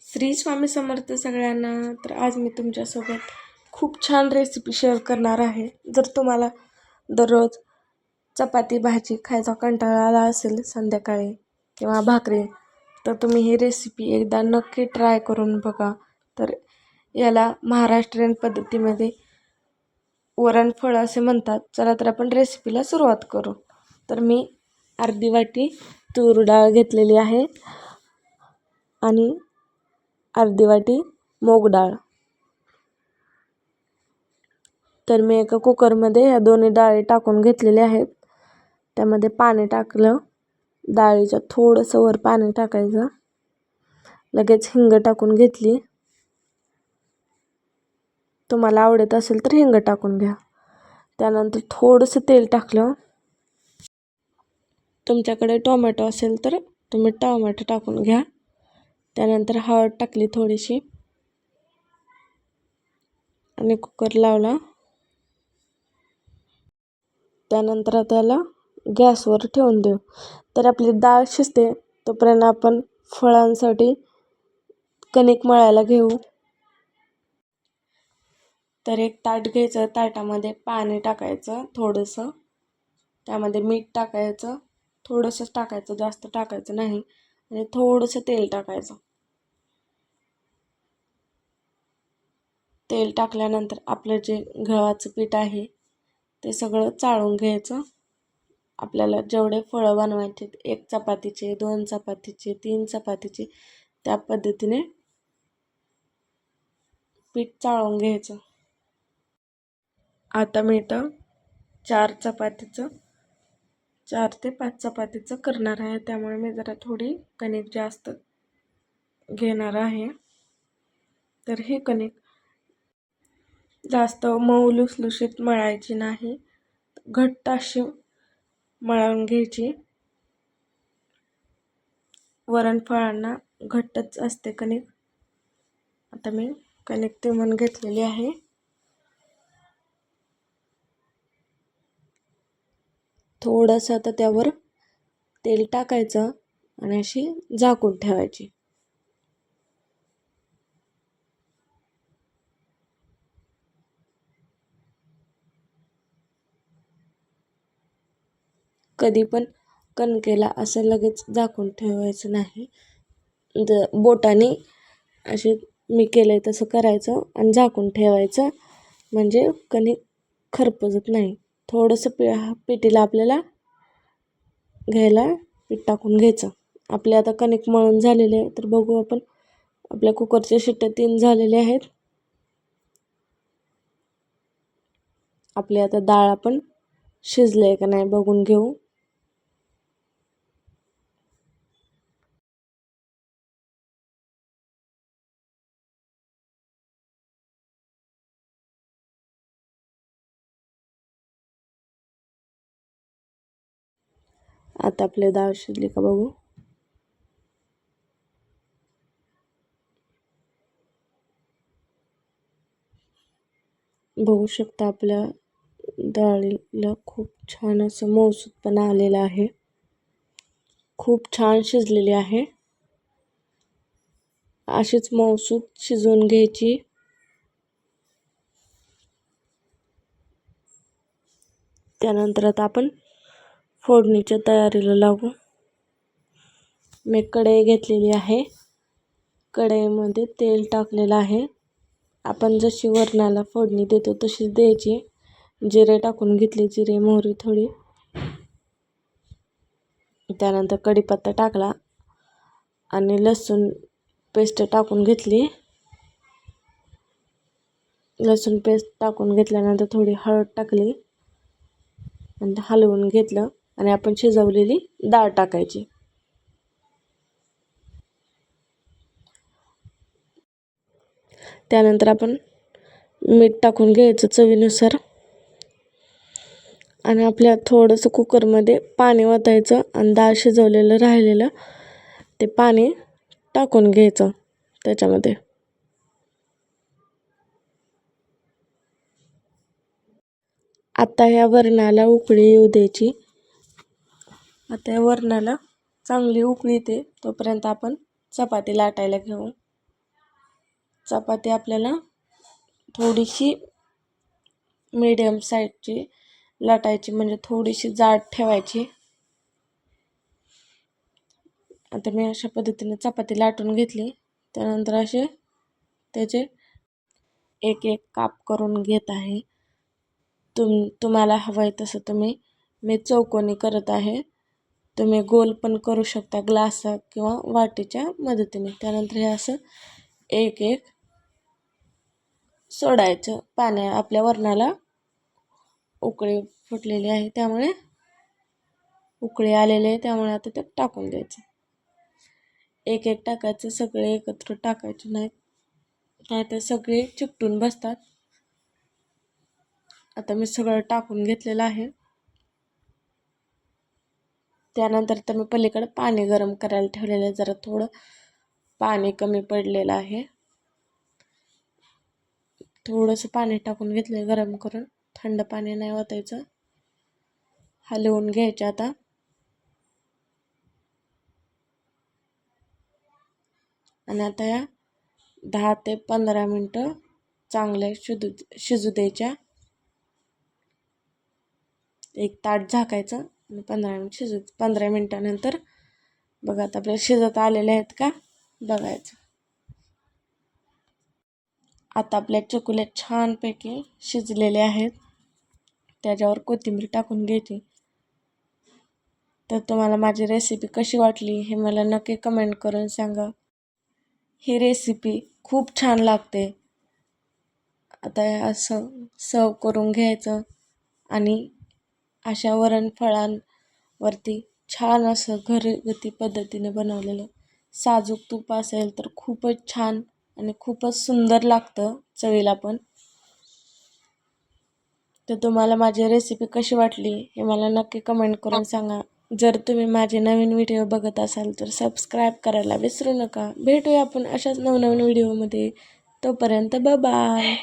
श्री स्वामी समर्थ सगळ्यांना. तर आज मी तुमच्यासोबत खूप छान रेसिपी शेअर करणार आहे. जर तुम्हाला दररोज चपाती भाजी खायचा कंटाळा आला असेल संध्याकाळी किंवा भाकरी, तर तुम्ही ही रेसिपी एकदा नक्की ट्राय करून बघा. तर याला महाराष्ट्रीयन पद्धतीमध्ये वरणफळ असे म्हणतात. चला तर आपण रेसिपीला सुरुवात करू. तर मी अर्धी वाटी तूर डाळ घेतलेली आहे आणि अर्धी वाटी मूग डाळ. तर मी एका कुकरमध्ये या दोन्ही डाळी टाकून घेतलेल्या आहेत. त्यामध्ये पाणी टाकलं, डाळीच्या थोडंसं वर पाणी टाकायचं. लगेच हिंग टाकून घेतली. तुम्हाला आवडत असेल तर हिंग टाकून घ्या. त्यानंतर थोडंसं तेल टाकलं. तुमच्याकडे टोमॅटो असेल तर तुम्ही टोमॅटो टाकून घ्या. त्यानंतर हळद टाकली थोडीशी आणि कुकर लावला. त्यानंतर त्याला गॅसवर ठेवून देऊ. तर आपली डाळ शिजते तोपर्यंत आपण फळांसाठी कणिक मळायला घेऊ. तर एक ताट घ्यायचं, ताटामध्ये पाणी टाकायचं थोडंसं, त्यामध्ये मीठ टाकायचं, थोडंसंच टाकायचं, जास्त टाकायचं नाही, आणि थोडंसं तेल टाकायचं. तेल टाकल्यानंतर आपलं जे गव्हाचं पीठ आहे ते सगळं चाळून घ्यायचं. आपल्याला जेवढे फळं बनवायचे, 1 चपातीचे, 2 चपातीचे, 3 चपातीचे, त्या पद्धतीने पीठ चाळून घ्यायचं. आता मी इथं 4 ते 5 चपातीचं करणार आहे, त्यामुळे मी जरा थोडी कणिक जास्त घेणार आहे. तर हे कणिक जास्त मऊ लुसलुशीत मळायची नाही, घट्ट अशी मळून घ्यायची. वरणफळांना घट्टच असते कणिक. आता मी कणिक तिळून घेतलेली आहे. थोडंसं आता त्यावर तेल टाकायचं आणि अशी झाकून ठेवायची. कधी पण कणकेला असं लगेच झाकून ठेवायचं नाही. बोटाने असे मी केलंय तसं करायचं आणि झाकून ठेवायचं, म्हणजे कणिक खरपजत नाही. थोडंसं पिठीला आपल्याला घ्यायला पीठ टाकून घ्यायचं. आपले आता कणिक मळून झालेले आहे. तर बघू आपण, आपल्या कुकरच्या शिट्ट्या 3 झालेल्या आहेत. आपली आता डाळ आपण शिजले का नाही बघून घेऊ. आता आपली डाळ शिजली का बघू. बघू शकता आपल्या डाळीला खूप छान असं मऊसूतपणा आलेला आहे. खूप छान शिजलेली आहे. अशीच मऊसूत शिजवून घ्यायची. त्यानंतर आता आपण फोडणीच्या तयारीला लागू. मी कढई घेतलेली आहे. कढईमध्ये तेल टाकलेलं आहे. आपण जशी वरणाला फोडणी देतो तशीच द्यायची. जिरे टाकून घेतले, जिरे मोहरी थोडी. त्यानंतर कढीपत्ता टाकला आणि लसूण पेस्ट टाकून घेतली. लसूण पेस्ट टाकून घेतल्यानंतर थोडी हळद टाकली आणि हलवून घेतलं आणि आपण शिजवलेली डाळ टाकायची. त्यानंतर आपण मीठ टाकून घ्यायचं चवीनुसार आणि आपल्या थोडंसं कुकरमध्ये पाणी ओतायचं आणि डाळ शिजवलेलं राहिलेलं ते पाणी टाकून घ्यायचं त्याच्यामध्ये. आता या वरणाला उकळी येऊ द्यायची. आता या वरणाला चांगली उकळी येते तोपर्यंत आपण चपाती लाटायला घेऊ. चपाती आपल्याला थोडीशी मीडियम साईजची लाटायची, म्हणजे थोडीशी जाड ठेवायची. आता मी अशा पद्धतीने चपाती लाटून घेतली. त्यानंतर असे त्याचे एक एक काप करून घेत आहे. तुम्हाला हवं आहे तसं मी चौकोनी करत आहे. तुम्ही गोल पण करू शकता ग्लास किंवा वाटीच्या मदतीने. त्यानंतर हे असं एक एक सोडायचं. आपल्या वरणाला उकळी फुटलेली आहे, त्यामुळे उकळी आलेली आहे, त्यामुळे आता ते टाकून द्यायचं. एक एक टाकायचं, सगळे एकत्र टाकायचे नाहीत, नाहीतर सगळे चिकटून बसतात. आता मी सगळं टाकून घेतलेलं आहे. त्यानंतर तर मी पलीकडे पाणी गरम करायला ठेवलेलं आहे. जरा थोडं पाणी कमी पडलेलं आहे. थोडंसं पाणी टाकून घेतलं गरम करून. थंड पाणी नाही ओतायचं. हलवून घ्यायचं आता. आणि आता या 10 ते 15 मिनटं चांगले शिजू द्यायच्या. एक ताट झाकायचं आणि 15 मिनटानंतर बघा आता आपल्याला शिजत आलेले आहेत का बघायचं. आता आपल्या चकुल्या छानपैकी शिजलेले आहेत. त्याच्यावर कोथिंबीर टाकून घ्यायची. तर तुम्हाला माझी रेसिपी कशी वाटली हे मला नक्की कमेंट करून सांगा. ही रेसिपी खूप छान लागते. आता असं सर्व करून घ्यायचं आणि अशा वरणफळांवरती छान असं घरगुती पद्धतीने बनवलेलं साजूक तूप असेल तर खूपच छान आणि खूपच सुंदर लागतं चवीला पण. तर तुम्हाला माझी रेसिपी कशी वाटली हे मला नक्की कमेंट करून सांगा. जर तुम्ही माझे नवीन व्हिडिओ बघत असाल तर सबस्क्राईब करायला विसरू नका. भेटूया आपण अशाच नवनवीन व्हिडिओमध्ये. तोपर्यंत बाय.